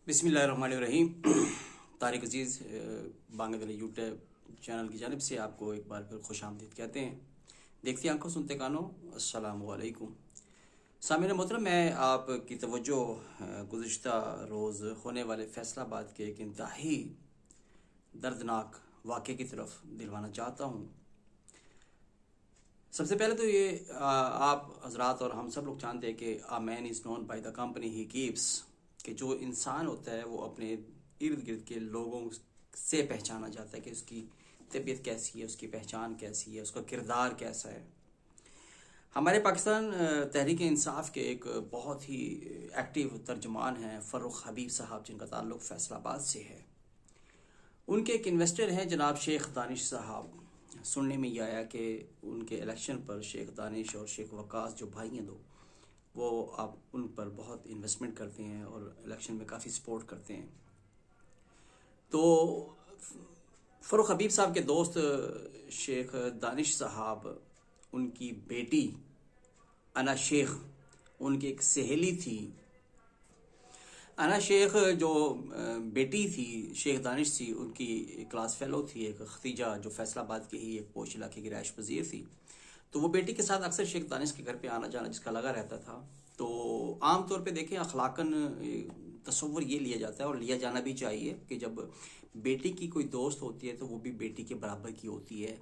بسم اللہ الرحمن الرحیم۔ طارق عزیز بانگ دل یوٹیوب چینل کی جانب سے آپ کو ایک بار پھر خوش آمدید کہتے ہیں۔ دیکھتی آنکھوں سنتے کانوں، السلام علیکم۔ سامعین محترم، میں آپ کی توجہ گزشتہ روز ہونے والے فیصل آباد کے ایک انتہائی دردناک واقعے کی طرف دلوانا چاہتا ہوں۔ سب سے پہلے تو یہ آپ حضرات اور ہم سب لوگ جانتے ہیں کہ a man is known by the company he keeps، کہ جو انسان ہوتا ہے وہ اپنے ارد گرد کے لوگوں سے پہچانا جاتا ہے کہ اس کی طبیعت کیسی ہے، اس کی پہچان کیسی ہے، اس کا کردار کیسا ہے۔ ہمارے پاکستان تحریک انصاف کے ایک بہت ہی ایکٹیو ترجمان ہیں فروخ حبیب صاحب، جن کا تعلق فیصل آباد سے ہے۔ ان کے ایک انویسٹر ہیں جناب شیخ دانش صاحب۔ سننے میں یہ آیا کہ ان کے الیکشن پر شیخ دانش اور شیخ وقاص جو بھائی ہیں دو، وہ آپ ان پر بہت انویسٹمنٹ کرتے ہیں اور الیکشن میں کافی سپورٹ کرتے ہیں۔ تو فروخ حبیب صاحب کے دوست شیخ دانش صاحب، ان کی بیٹی انا شیخ، ان کی ایک سہیلی تھی۔ انا شیخ جو بیٹی تھی شیخ دانش تھی، ان کی کلاس فیلو تھی ایک ختیجہ، جو فیصل آباد کے ہی ایک پوش علاقے کی رہائش پذیر تھی۔ تو وہ بیٹی کے ساتھ اکثر شیخ دانش کے گھر پہ آنا جانا جس کا لگا رہتا تھا۔ تو عام طور پہ دیکھیں اخلاقاً تصور یہ لیا جاتا ہے اور لیا جانا بھی چاہیے کہ جب بیٹی کی کوئی دوست ہوتی ہے تو وہ بھی بیٹی کے برابر کی ہوتی ہے۔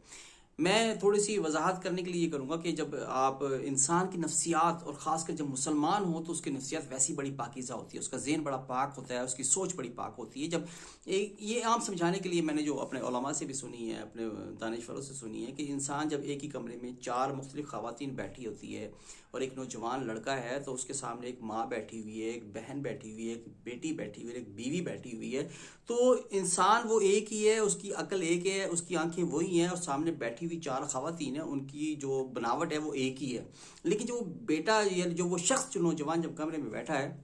میں تھوڑی سی وضاحت کرنے کے لیے یہ کروں گا کہ جب آپ انسان کی نفسیات، اور خاص کر جب مسلمان ہو تو اس کی نفسیات ویسی بڑی پاکیزہ ہوتی ہے، اس کا ذہن بڑا پاک ہوتا ہے، اس کی سوچ بڑی پاک ہوتی ہے۔ جب یہ عام سمجھانے کے لیے میں نے جو اپنے علماء سے بھی سنی ہے، اپنے دانشوروں سے سنی ہے، کہ انسان جب ایک ہی کمرے میں 4 مختلف خواتین بیٹھی ہوتی ہے اور ایک نوجوان لڑکا ہے، تو اس کے سامنے ایک ماں بیٹھی ہوئی ہے، ایک بہن بیٹھی ہوئی ہے، ایک بیٹی بیٹھی ہوئی ہے، ایک بیوی بیٹھی ہوئی ہے، تو انسان وہ ایک ہی ہے، اس کی عقل ایک ہے، اس کی آنکھیں وہی ہیں، اور سامنے بیٹھی ہوئی 4 خواتین ہیں، ان کی جو بناوٹ ہے وہ ایک ہی ہے۔ لیکن جو بیٹا یا جو وہ شخص، جو نوجوان جب کمرے میں بیٹھا ہے،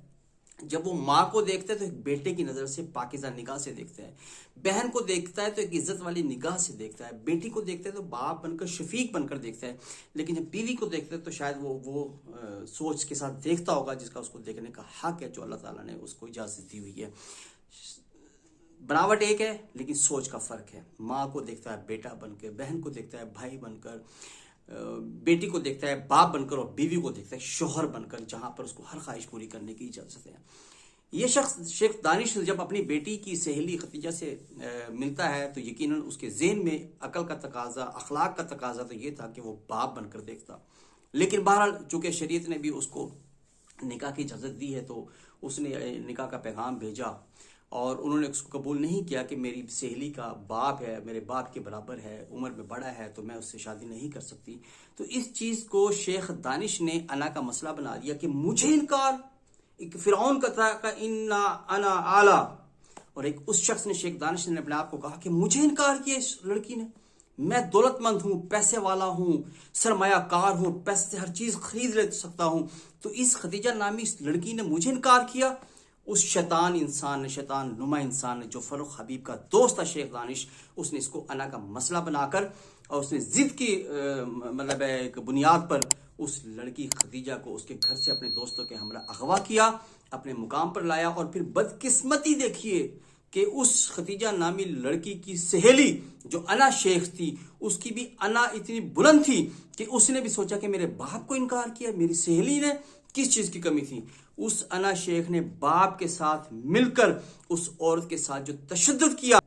جب وہ ماں کو دیکھتا ہے تو ایک بیٹے کی نظر سے پاکیزہ نگاہ سے دیکھتا ہے، بہن کو دیکھتا ہے تو ایک عزت والی نگاہ سے دیکھتا ہے، بیٹی کو دیکھتا ہے تو باپ بن کر، شفیق بن کر دیکھتا ہے۔ لیکن جب بیوی کو دیکھتا ہے تو شاید وہ سوچ کے ساتھ دیکھتا ہوگا جس کا اس کو دیکھنے کا حق ہے، جو اللہ تعالیٰ نے اس کو اجازت دی ہوئی ہے۔ بناوٹ ایک ہے لیکن سوچ کا فرق ہے۔ ماں کو دیکھتا ہے بیٹا بن کے، بہن کو دیکھتا ہے بھائی بن کر، بیٹی کو دیکھتا ہے باپ بن کر، اور بیوی کو دیکھتا ہے شوہر بن کر، جہاں پر اس کو ہر خواہش پوری کرنے کی اجازت ہے۔ یہ شخص شیخ دانش جب اپنی بیٹی کی سہیلی ختیجہ سے ملتا ہے تو یقیناً اس کے ذہن میں عقل کا تقاضا، اخلاق کا تقاضا تو یہ تھا کہ وہ باپ بن کر دیکھتا۔ لیکن بہرحال چونکہ شریعت نے بھی اس کو نکاح کی اجازت دی ہے تو اس نے نکاح کا پیغام بھیجا، اور انہوں نے اس کو قبول نہیں کیا کہ میری سہیلی کا باپ ہے، میرے باپ کے برابر ہے، عمر میں بڑا ہے، تو میں اس سے شادی نہیں کر سکتی۔ تو اس چیز کو شیخ دانش نے انا کا مسئلہ بنا دیا کہ مجھے انکار، ایک فرعون کا تھا کہ انا اعلی، اور ایک اس شخص نے، شیخ دانش نے اپنے آپ کو کہا کہ مجھے انکار کیا اس لڑکی نے، میں دولت مند ہوں، پیسے والا ہوں، سرمایہ کار ہوں، پیسے سے ہر چیز خرید لے سکتا ہوں، تو اس ختیجہ نامی اس لڑکی نے مجھے انکار کیا۔ اس شیطان انسان نے، شیطان نما انسان نے، جو فروخ حبیب کا دوست تھا شیخ دانش، اس نے اس کو انا کا مسئلہ بنا کر، اور اس نے ضد کی مطلب ایک بنیاد پر اس لڑکی ختیجہ کو اس کے گھر سے اپنے دوستوں کے ہمراہ اغوا کیا، اپنے مقام پر لایا، اور پھر بدقسمتی دیکھیے کہ اس ختیجہ نامی لڑکی کی سہیلی جو انا شیخ تھی، اس کی بھی انا اتنی بلند تھی کہ اس نے بھی سوچا کہ میرے باپ کو انکار کیا، میری سہیلی نے کس چیز کی کمی تھی۔ اس انا شیخ نے باپ کے ساتھ مل کر اس عورت کے ساتھ جو تشدد کیا،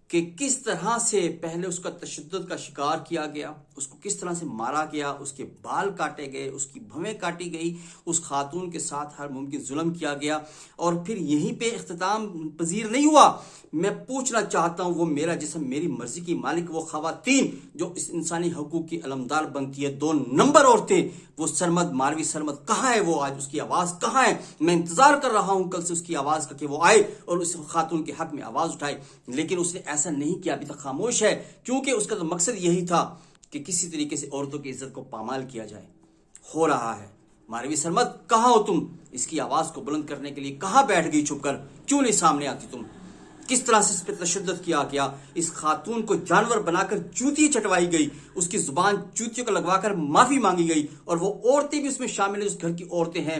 کہ کس طرح سے پہلے اس کا تشدد کا شکار کیا گیا، اس کو کس طرح سے مارا گیا، اس کے بال کاٹے گئے، اس کی بھویں کاٹی گئی، اس خاتون کے ساتھ ہر ممکن ظلم کیا گیا، اور پھر یہیں پہ اختتام پذیر نہیں ہوا۔ میں پوچھنا چاہتا ہوں، وہ میرا جسم، میری مرضی کی مالک، وہ خواتین جو اس انسانی حقوق کی علمدار بنتی ہے، 2 نمبر عورتیں، وہ سرمد، ماروی سرمد کہاں ہے؟ وہ آج اس کی آواز کہاں ہے؟ میں انتظار کر رہا ہوں کل سے اس کی آواز کا کہ وہ آئے اور اس خاتون کے حق میں آواز اٹھائے، لیکن اس نے ایسا نہیں کیا، ابھی تک خاموش ہے، کیونکہ اس کا تو مقصد یہی تھا کہ کسی طریقے سے عورتوں کی عزت کو پامال کیا جائے۔ ہو رہا ہے۔ ماروی سرمد کہاں ہو تم؟ اس کی آواز کو بلند کرنے کے لیے کہاں بیٹھ گئی چھپ کر؟ کیوں نہیں سامنے آتی تم؟ کس طرح سے اس پہ تشدد کیا گیا، اس خاتون کو جانور بنا کر جوتی چٹوائی گئی، اس کی زبان جوتیوں کو لگوا کر معافی مانگی گئی، اور وہ عورتیں بھی اس میں شامل ہیں، اس گھر کی عورتیں ہیں